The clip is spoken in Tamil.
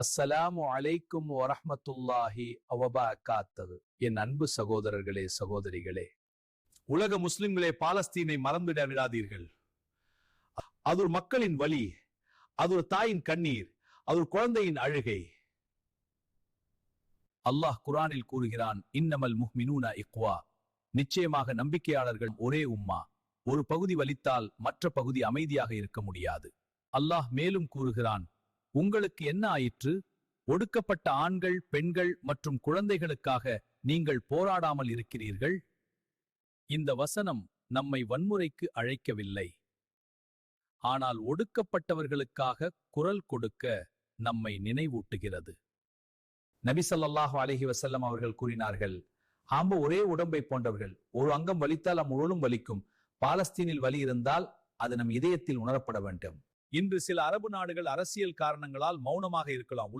அஸ்ஸலாமு அலைக்கும் வரஹ்மத்துல்லாஹி வபரகாத்துஹு. என் அன்பு சகோதரர்களே, சகோதரிகளே, உலக முஸ்லிம்களே, பாலஸ்தீனை மறந்துவிட விடாதீர்கள். அது ஒரு மக்களின் வலி, அது ஒரு தாயின் கண்ணீர், அது ஒரு குழந்தையின் அழுகை. அல்லாஹ் குர்ஆனில் கூறுகிறான், இன்னமல் முஃமினூன இக்வா, நிச்சயமாக நம்பிக்கையாளர்கள் ஒரே உம்மா. ஒரு பகுதி வலித்தால் மற்ற பகுதி அமைதியாக இருக்க முடியாது. அல்லாஹ் மேலும் கூறுகிறான், உங்களுக்கு என்ன ஆயிற்று? ஒடுக்கப்பட்ட ஆண்கள், பெண்கள் மற்றும் குழந்தைகளுக்காக நீங்கள் போராடாமல் இருக்கிறீர்கள். இந்த வசனம் நம்மை வன்முறைக்கு அழைக்கவில்லை, ஆனால் ஒடுக்கப்பட்டவர்களுக்காக குரல் கொடுக்க நம்மை நினைவூட்டுகிறது. நபி ஸல்லல்லாஹு அலைஹி வஸல்லம் அவர்கள் கூறினார்கள், ஆம்ப ஒரே உடம்பை போன்றவர்கள். ஒரு அங்கம் வலித்தால் முழுவதும் வலிக்கும். பாலஸ்தீனில் வலி இருந்தால் அது நம் இதயத்தில் உணரப்பட வேண்டும். இன்று சில அரபு நாடுகள் அரசியல் காரணங்களால் மௌனமாக இருக்கலாம்.